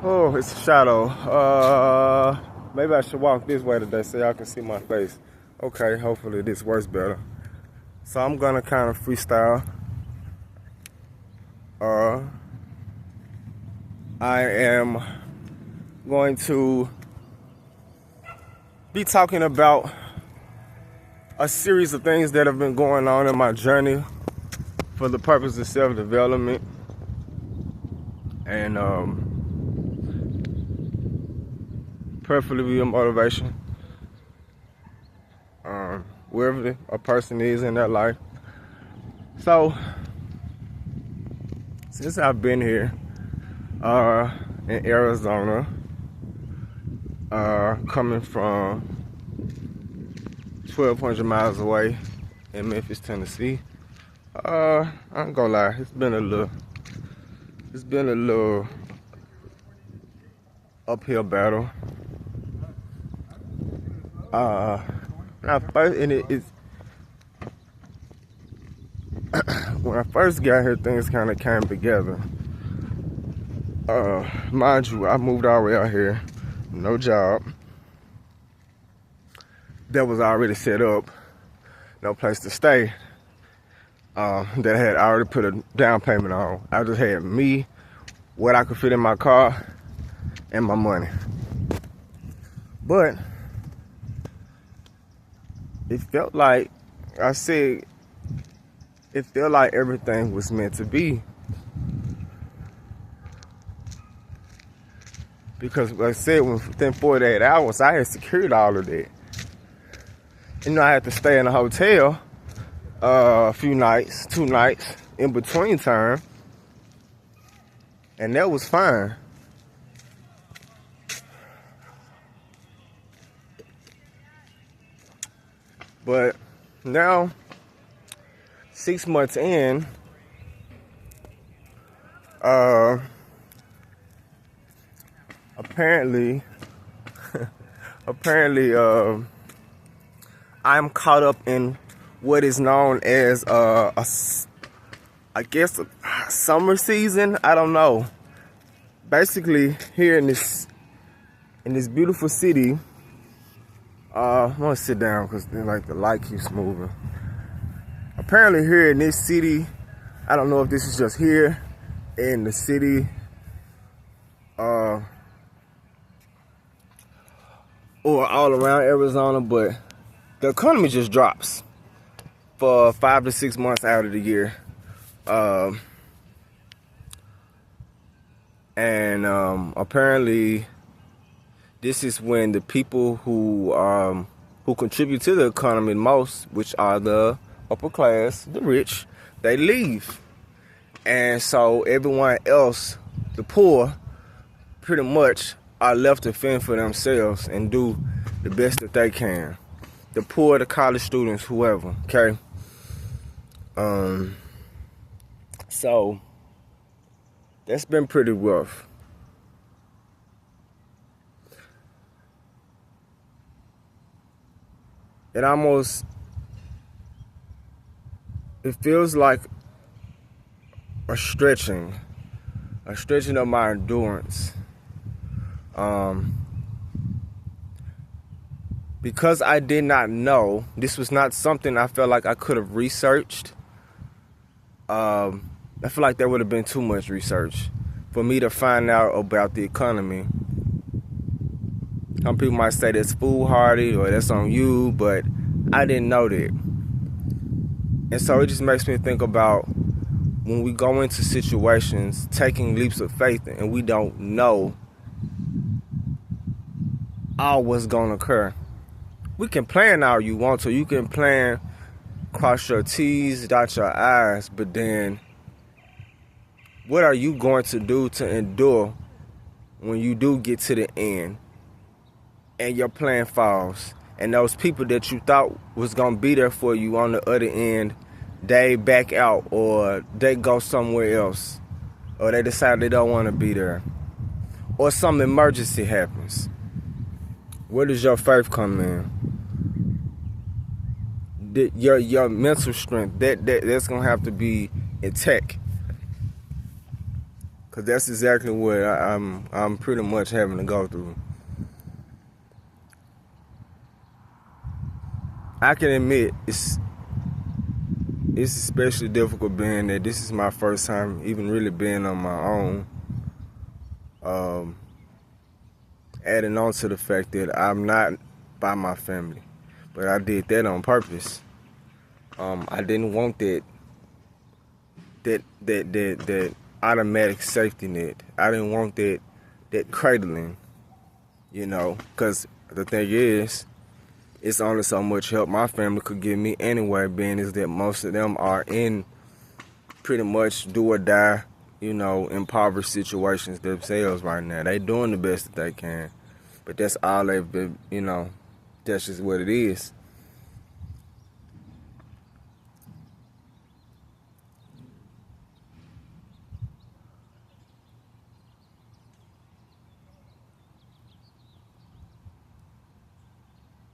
Oh, it's a shadow. Maybe I should walk this way today so y'all can see my face. Okay, hopefully this works better. So I'm gonna kind of freestyle. I am going to be talking about a series of things that have been going on in my journey for the purpose of self-development and preferably be a motivation wherever a person is in their life. So since I've been here in Arizona, coming from 1,200 miles away in Memphis, Tennessee, I ain't gonna lie, it's been a little uphill battle. When I first got here, things kind of came together. Mind you, I moved all the way out here, no job. That was already set up, no place to stay. That I had already put a down payment on. I just had me, what I could fit in my car, and my money. But it felt like, it felt like everything was meant to be. Because like I said, within 48 hours, I had secured all of that. You know, I had to stay in a hotel a few nights, 2 nights in between time. And that was fine. But now, 6 months in, apparently, I'm caught up in what is known as a summer season. I don't know. Basically, here in this beautiful city, I'm gonna sit down because the light keeps moving. Apparently, here in this city, I don't know if this is just here in the city, or all around Arizona, but the economy just drops for 5 to 6 months out of the year. Apparently this is when the people who contribute to the economy the most, which are the upper class, the rich, they leave. And so everyone else, the poor, pretty much are left to fend for themselves and do the best that they can. The poor, the college students, whoever, okay? So that's been pretty rough. It feels like a stretching of my endurance. Because I did not know, this was not something I felt like I could have researched. I feel like there would have been too much research for me to find out about the economy. Some people might say that's foolhardy or that's on you, but I didn't know that. And so it just makes me think about when we go into situations, taking leaps of faith, and we don't know all what's gonna occur. We can plan all you want to. You can plan, cross your T's, dot your I's, but then what are you going to do to endure when you do get to the end and your plan falls and those people that you thought was going to be there for you on the other end, they back out or they go somewhere else or they decide they don't want to be there or some emergency happens? Where does your faith come in? Your mental strength, that's gonna have to be intact. Cause that's exactly what I'm pretty much having to go through. I can admit it's especially difficult being that this is my first time even really being on my own. Adding on to the fact that I'm not by my family, but I did that on purpose. I didn't want that automatic safety net. I didn't want that cradling, because the thing is, it's only so much help my family could give me anyway, being is that most of them are in pretty much do or die, impoverished situations themselves right now. They doing the best that they can, but that's all they've been, that's just what it is.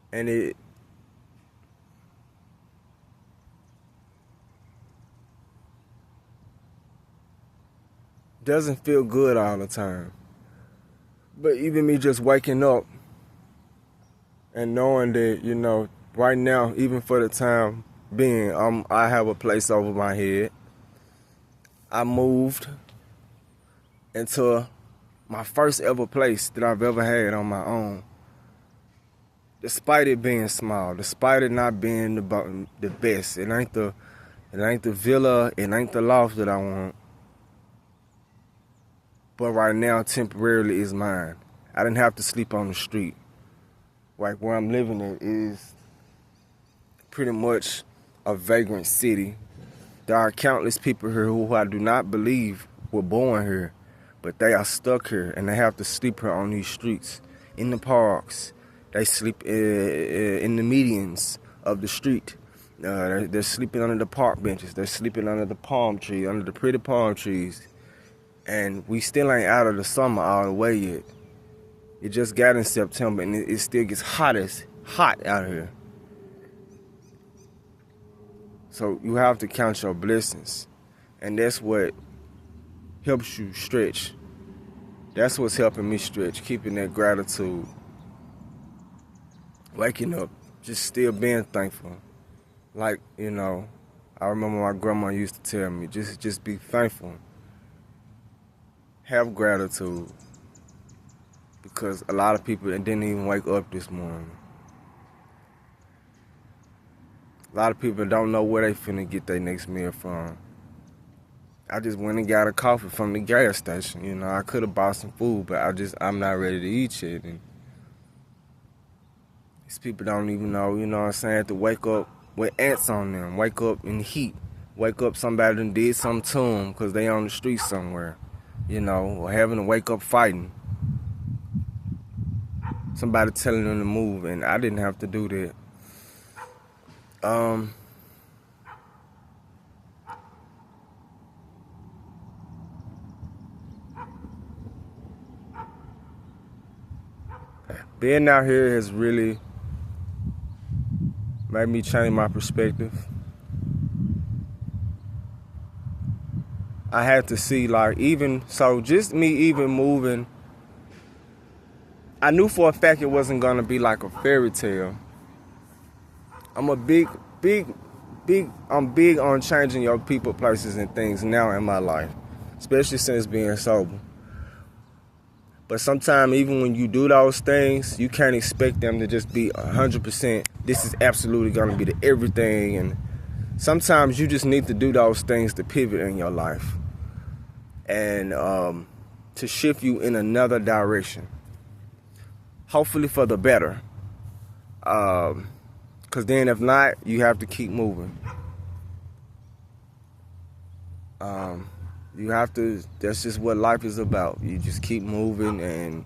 And it doesn't feel good all the time. But even me just waking up and knowing that, right now, even for the time being, I have a place over my head. I moved into my first ever place that I've ever had on my own. Despite it being small, despite it not being the best, it ain't the villa, it ain't the loft that I want. But right now, temporarily, is mine. I didn't have to sleep on the street. Like where I'm living at is pretty much a vagrant city. There are countless people here who I do not believe were born here, but they are stuck here and they have to sleep here on these streets, in the parks. They sleep in the medians of the street. They're sleeping under the park benches. They're sleeping under the palm tree, under the pretty palm trees. And we still ain't out of the summer all the way yet. It just got in September and it still gets hot out here. So you have to count your blessings. And that's what helps you stretch. That's what's helping me stretch, keeping that gratitude. Waking up, just still being thankful. Like, I remember my grandma used to tell me, just be thankful. Have gratitude. Because a lot of people didn't even wake up this morning. A lot of people don't know where they finna get their next meal from. I just went and got a coffee from the gas station. I could have bought some food, but I'm not ready to eat yet. And these people don't even know, what I'm saying, to wake up with ants on them, wake up in the heat, wake up somebody done did something to them because they on the street somewhere, or having to wake up fighting. Somebody telling them to move, and I didn't have to do that. Being out here has really made me change my perspective. I had to see, just me even moving, I knew for a fact it wasn't gonna be like a fairy tale. I'm big on changing your people, places, and things now in my life, especially since being sober. But sometimes even when you do those things, you can't expect them to just be 100%. This is absolutely gonna be the everything. And sometimes you just need to do those things to pivot in your life and to shift you in another direction. Hopefully for the better. Because then if not, you have to keep moving. You have to, that's just what life is about. You just keep moving and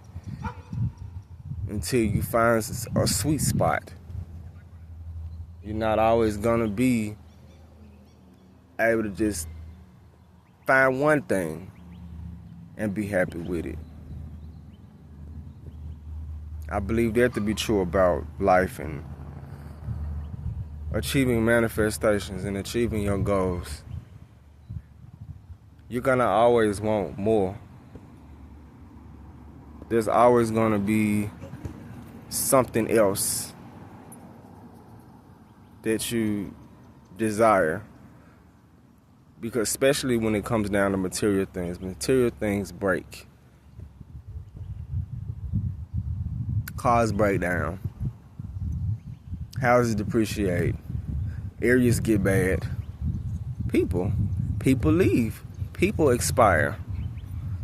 until you find a sweet spot. You're not always gonna be able to just find one thing and be happy with it. I believe that to be true about life and achieving manifestations and achieving your goals. You're gonna always want more there's always going to be something else that you desire. Because especially when it comes down to material things break. Cars break down. Houses depreciate. Areas get bad. People leave. People expire.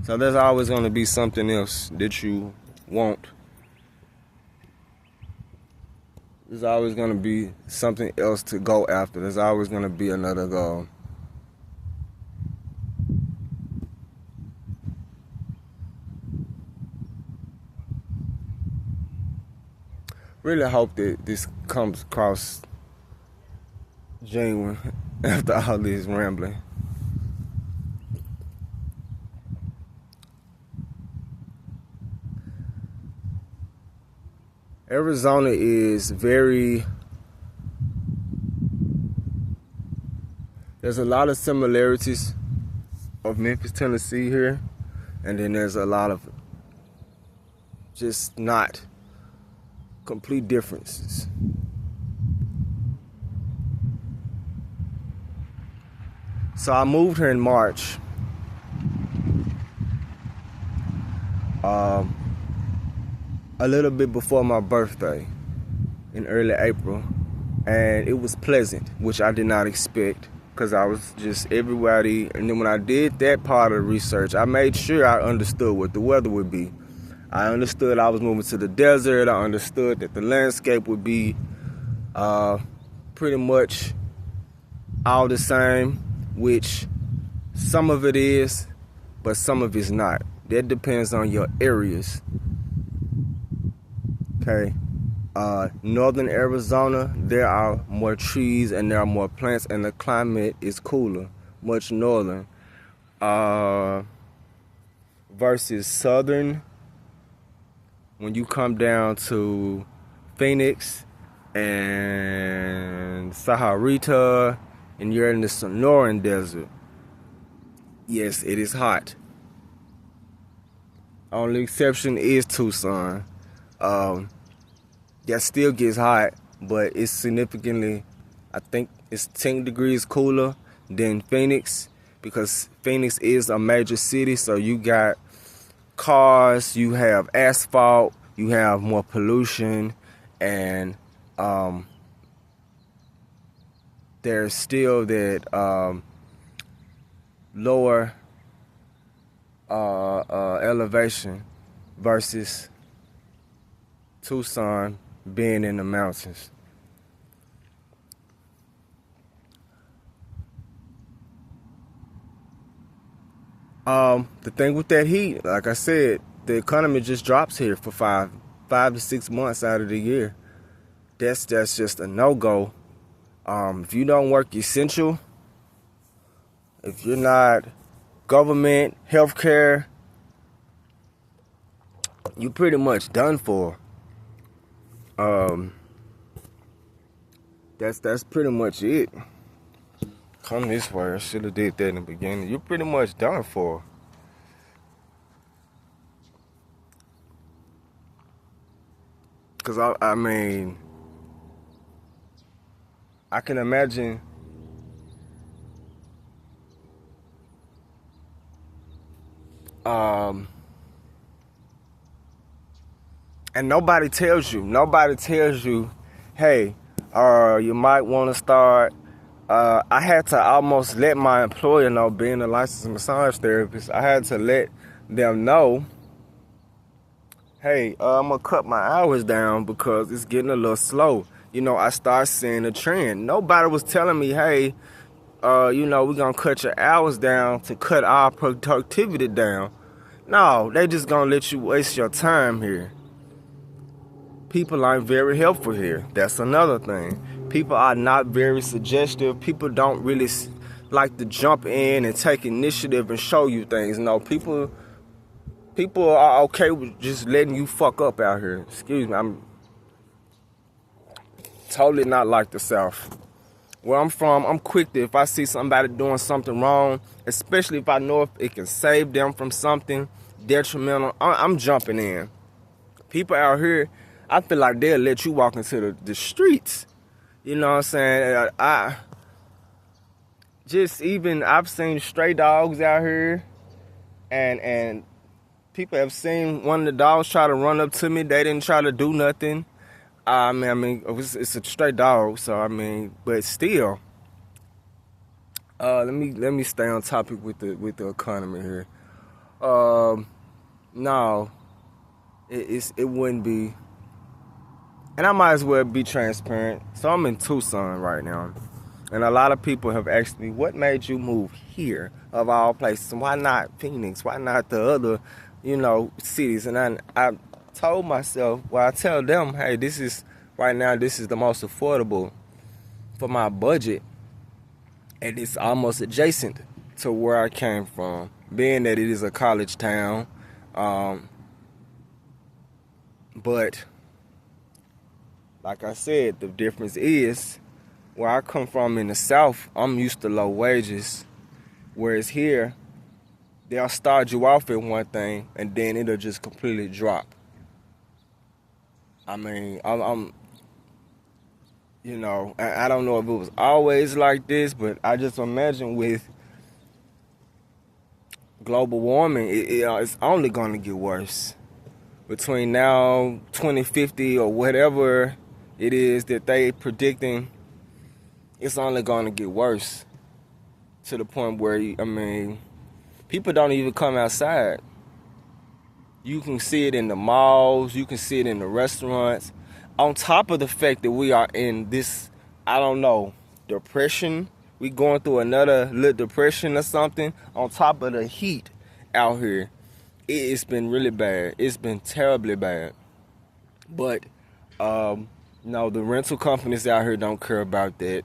So there's always going to be something else that you want. There's always going to be something else to go after. There's always going to be another goal. Really hope that this comes across genuine after all this rambling. Arizona is there's a lot of similarities of Memphis, Tennessee here, and then there's a lot of just not complete differences. So I moved here in March. A little bit before my birthday in early April, and it was pleasant, which I did not expect because I was just everybody. And then when I did that part of the research, I made sure I understood what the weather would be. I understood I was moving to the desert. I understood that the landscape would be pretty much all the same, which some of it is, but some of it's not. That depends on your areas. Okay, northern Arizona, there are more trees and there are more plants, and the climate is cooler, much northern, versus southern. When you come down to Phoenix and Saharita, and you're in the Sonoran Desert, yes, it is hot. Only exception is Tucson. That still gets hot, but it's significantly, I think it's 10 degrees cooler than Phoenix, because Phoenix is a major city, so you got cars, you have asphalt, you have more pollution, and there's still that lower elevation versus Tucson being in the mountains. The thing with that heat, like I said, the economy just drops here for five to 6 months out of the year. That's just a no-go. If you don't work essential, if you're not government, healthcare, you pretty much done for. That's pretty much it. Come this way. I should have did that in the beginning. You're pretty much done for. Cause I mean, I can imagine and nobody tells you, hey, you might want to start. I had to almost let my employer know, being a licensed massage therapist, I had to let them know, hey, I'm going to cut my hours down because it's getting a little slow. You know, I started seeing a trend. Nobody was telling me, hey, we're going to cut your hours down to cut our productivity down. No, they just going to let you waste your time here. People aren't very helpful here. That's another thing. People are not very suggestive. People don't really like to jump in and take initiative and show you things. No, people are okay with just letting you fuck up out here. Excuse me, I'm totally not like the South. Where I'm from, I'm quick to, if I see somebody doing something wrong, especially if I know if it can save them from something, detrimental, I'm jumping in. People out here, I feel like they'll let you walk into the streets. You know what I'm saying? I've seen stray dogs out here, and people have seen one of the dogs try to run up to me. They didn't try to do nothing. It's a stray dog, so but still. Let me stay on topic with the economy here. No, it wouldn't be. And I might as well be transparent. So I'm in Tucson right now. And a lot of people have asked me, what made you move here of all places? Why not Phoenix? Why not the other, cities? And I told myself, I tell them, hey, this is the most affordable for my budget. And it's almost adjacent to where I came from, being that it is a college town. But like I said, the difference is where I come from in the South, I'm used to low wages. Whereas here, they'll start you off at one thing and then it'll just completely drop. I don't know if it was always like this, but I just imagine with global warming, it's only going to get worse. Between now, 2050 or whatever it is that they predicting, it's only going to get worse to the point where, people don't even come outside. You can see it in the malls. You can see it in the restaurants. On top of the fact that we are in this, depression. We going through another little depression or something. On top of the heat out here. It's been really bad. It's been terribly bad. But, no, the rental companies out here don't care about that.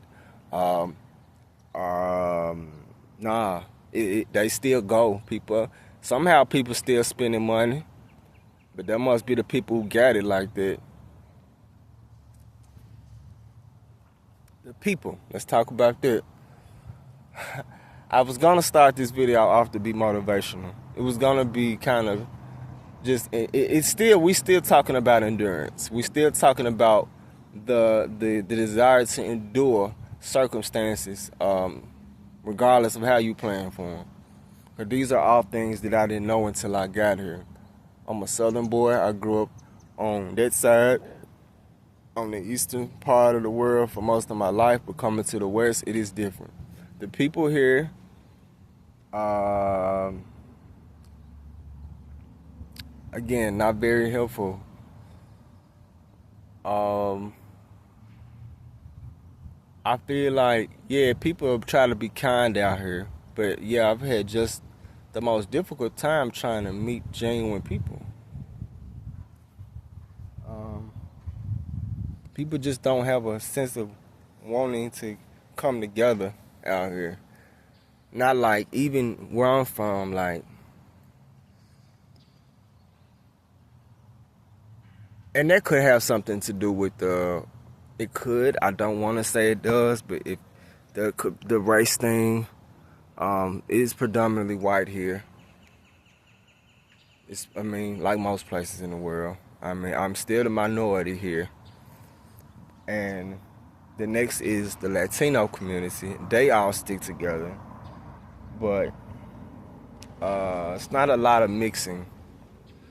They still go. Somehow people still spending money. But that must be the people who got it like that. The people. Let's talk about that. I was going to start this video off to be motivational. It was going to be kind of just, we still talking about endurance. We still talking about the desire to endure circumstances, regardless of how you plan for them. But these are all things that I didn't know until I got here. I'm a Southern boy. I grew up on that side, on the eastern part of the world for most of my life, but coming to the West, it is different. The people here, again, not very helpful. I feel like, people try to be kind out here, but I've had just the most difficult time trying to meet genuine people. People just don't have a sense of wanting to come together out here. Not like even where I'm from, like. And that could have something to do with it could. I don't want to say it does, but if the race thing is predominantly white here. It's, like most places in the world. I'm still the minority here. And the next is the Latino community. They all stick together. But it's not a lot of mixing.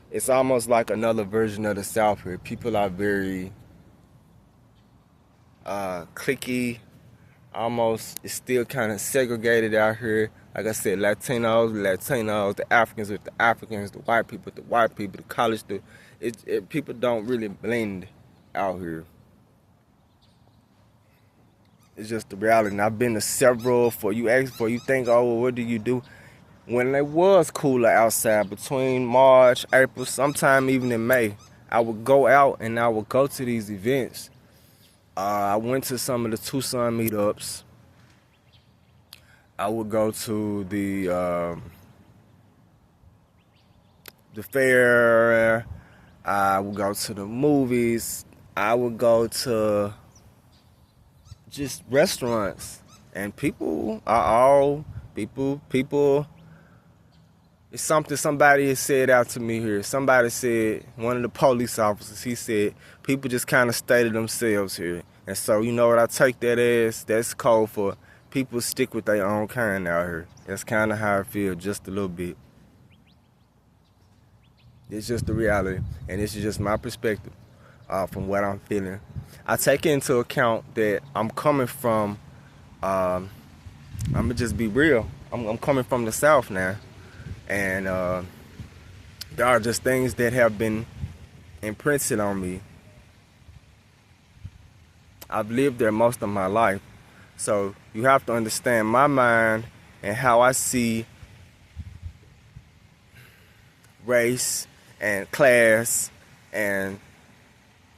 It's almost like another version of the South here. People are very cliquey. Almost, it's still kind of segregated out here. Like I said, Latinos, the Africans with the Africans, the white people with the white people, the college people don't really blend out here. It's just the reality. And I've been to several, you think, what do you do? When it was cooler outside, between March, April, sometime even in May, I would go out and I would go to these events. I went to some of the Tucson meetups. I would go to the fair. I would go to the movies. I would go to just restaurants. And people are all people It's something somebody has said out to me here. Somebody said, one of the police officers, he said, people just kind of stay to themselves here. And so, you know what I take that as? That's code for people stick with their own kind out here. That's kind of how I feel, just a little bit. It's just the reality, and this is just my perspective from what I'm feeling. I take into account that I'm coming from, I'm going to just be real, I'm coming from the South now. And there are just things that have been imprinted on me. I've lived there most of my life. So you have to understand my mind and how I see race and class and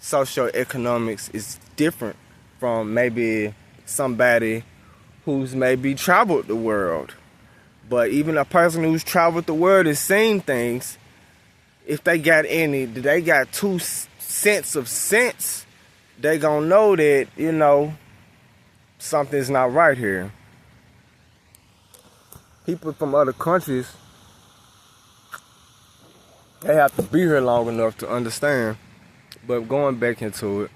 socioeconomics is different from maybe somebody who's maybe traveled the world. But even a person who's traveled the world and seen things, if they got 2 cents of sense, they gonna know that, you know, something's not right here. People from other countries, they have to be here long enough to understand. But going back into it,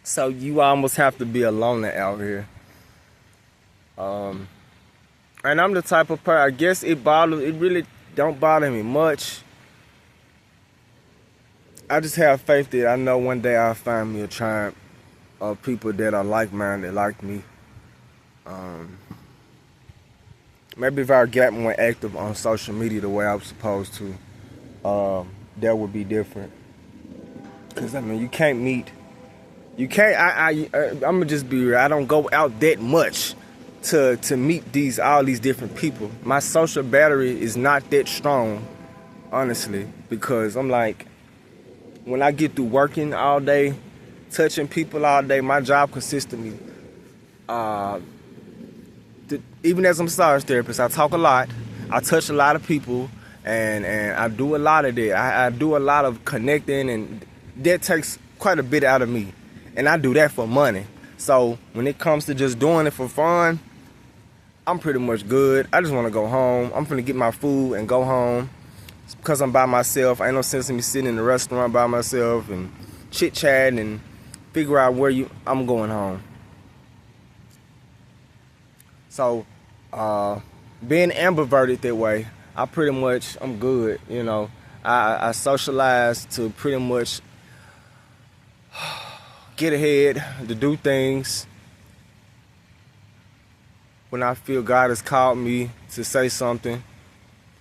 so you almost have to be a loner out here. And I'm the type of person, I guess it really don't bother me much. I just have faith that I know one day I'll find me a tribe of people that are like-minded like me. Maybe if I got more active on social media the way I was supposed to, that would be different. Because, I mean, I'm going to just be real, I don't go out that much to meet all these different people. My social battery is not that strong, honestly, because I'm like, when I get through working all day, touching people all day, my job consists of me. Even as a massage therapist, I talk a lot, I touch a lot of people, and I do a lot of that. I do a lot of connecting, and that takes quite a bit out of me. And I do that for money. So when it comes to just doing it for fun, I'm pretty much good. I just want to go home. I'm finna get my food and go home. It's because I'm by myself. Ain't no sense in me sitting in the restaurant by myself and chit-chatting and figure out I'm going home. So, being ambiverted that way, I'm good, you know. I socialize to pretty much get ahead, to do things when I feel God has called me to say something.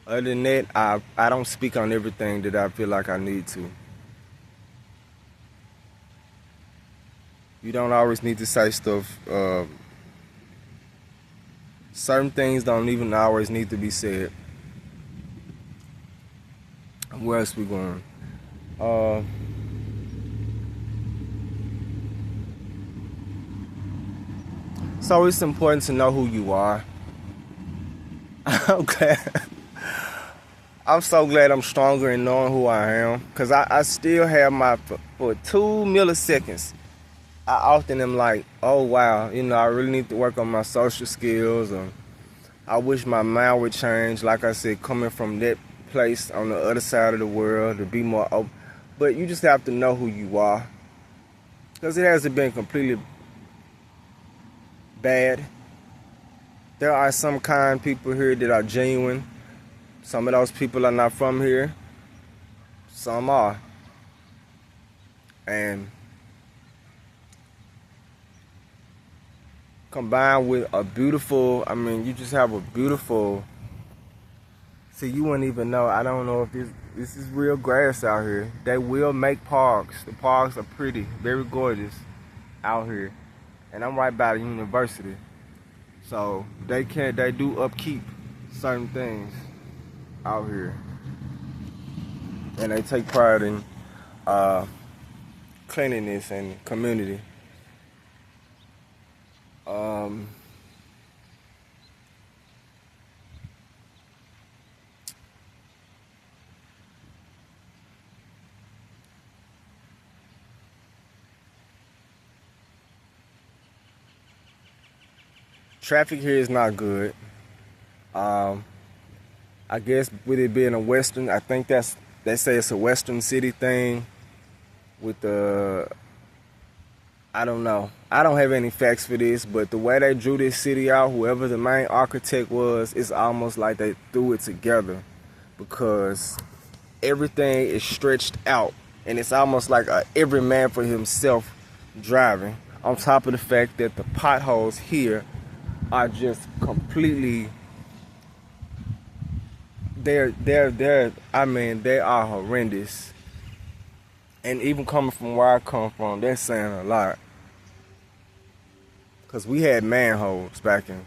Other than that, I don't speak on everything that I feel like I need to. You don't always need to say stuff. Certain things don't even always need to be said. Where else we going? So it's important to know who you are. Okay. I'm so glad I'm stronger in knowing who I am. Because I still have for 2 milliseconds, I often am like, oh wow, you know, I really need to work on my social skills. Or I wish my mind would change. Like I said, coming from that place on the other side of the world, to be more open. But you just have to know who you are. Because it hasn't been completely bad. There are some kind people here that are genuine. Some of those people are not from here. Some are. And combined with you just have a beautiful, see, you wouldn't even know, I don't know if this is real grass out here. They will make parks. The parks are pretty, very gorgeous out here. And I'm right by the university. So they do upkeep certain things out here. And they take pride in cleanliness and community. Traffic here is not good. I guess with it being a Western, I think they say it's a Western city thing with the, I don't know. I don't have any facts for this, but the way they drew this city out, whoever the main architect was, it's almost like they threw it together because everything is stretched out and it's almost like every man for himself driving. On top of the fact that the potholes here are just completely, I mean, they are horrendous. And even coming from where I come from, that's saying a lot. Because we had manholes back in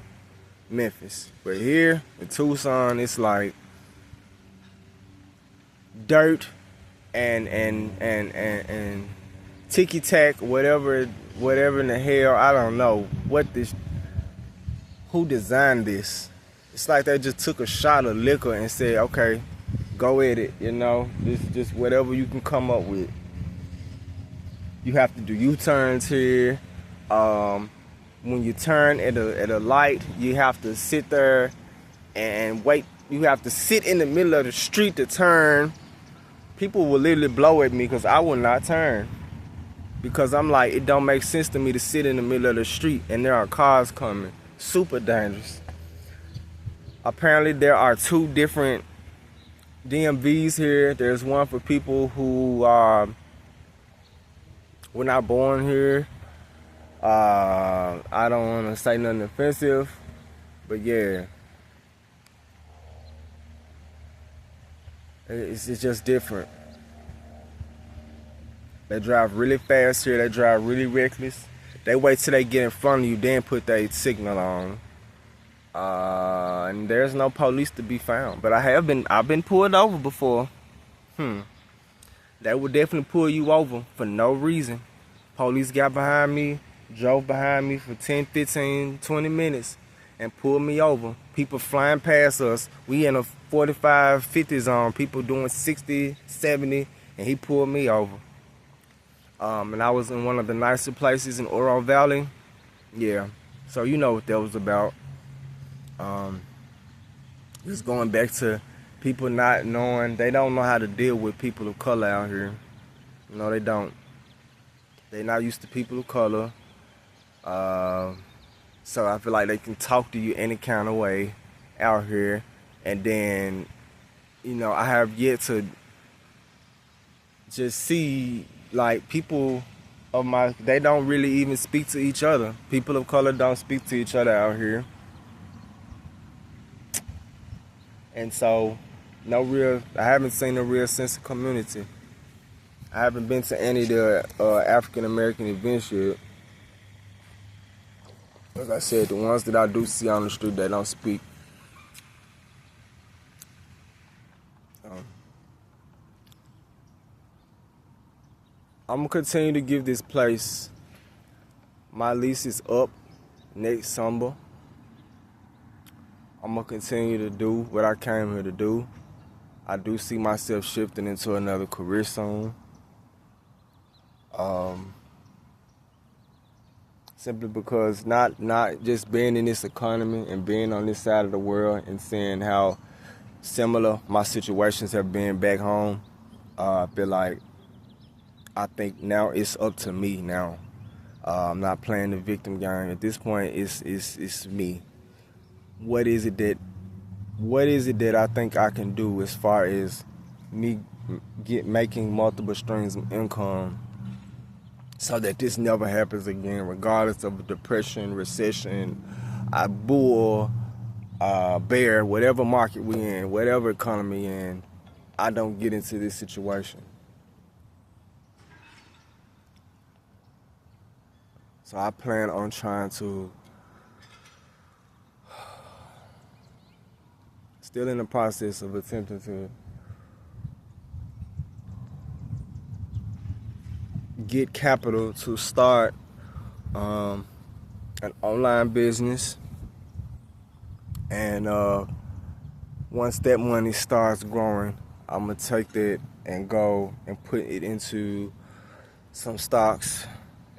Memphis. But here in Tucson, it's like dirt and ticky tack, whatever in the hell, I don't know who designed this. It's like they just took a shot of liquor and said, okay, go at it, this just whatever you can come up with. You have to do U-turns here. When you turn at a light, you have to sit there and wait. You have to sit in the middle of the street to turn. People will literally blow at me because I will not turn. Because I'm like, it don't make sense to me to sit in the middle of the street and there are cars coming. Super dangerous. Apparently there are 2 different DMVs here. There's one for people who were not born here. I don't want to say nothing offensive, but yeah, it's just different. They drive really fast here. They drive really reckless. They wait till they get in front of you, then put their signal on. And there's no police to be found. But I've been pulled over before. They would definitely pull you over for no reason. Police got behind me, drove behind me for 10, 15, 20 minutes and pulled me over. People flying past us. We in a 45, 50 zone. People doing 60, 70, and he pulled me over. And I was in one of the nicer places in Oro Valley. Yeah, so you know what that was about. Just going back to people not knowing, they don't know how to deal with people of color out here. No, they don't. They're not used to people of color. So I feel like they can talk to you any kind of way out here. And then, I have yet to just see, like, people they don't really even speak to each other. People of color don't speak to each other out here. And so, I haven't seen a real sense of community. I haven't been to any of the African American events yet. Like I said, the ones that I do see on the street, they don't speak. I'm going to continue to give this place, my lease is up next summer. I'm going to continue to do what I came here to do. I do see myself shifting into another career soon. Simply because not just being in this economy and being on this side of the world and seeing how similar my situations have been back home, I feel like I think now it's up to me now. I'm not playing the victim game. At this point, it's me. What is it that I think I can do as far as me making multiple streams of income so that this never happens again, regardless of depression, recession, bull, bear, whatever market we in, whatever economy in, I don't get into this situation. So I plan on trying to, still in the process of attempting to get capital to start an online business. And once that money starts growing, I'm going to take that and go and put it into some stocks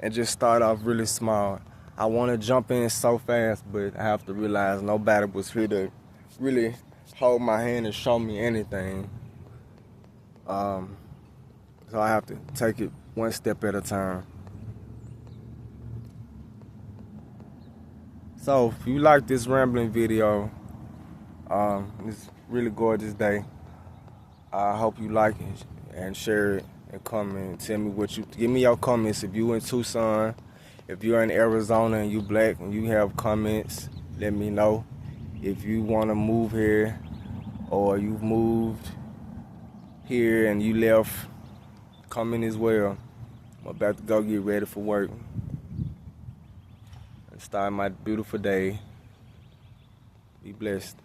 and just start off really small. I want to jump in so fast, but I have to realize nobody was here to really hold my hand and show me anything. So I have to take it one step at a time. So if you like this rambling video, it's a really gorgeous day. I hope you like it and share it and comment. Tell me what you, give me your comments. If you in Tucson, if you're in Arizona and you black and you have comments, let me know. If you want to move here or you've moved here and you left, comment as well. I'm about to go get ready for work and start my beautiful day. Be blessed.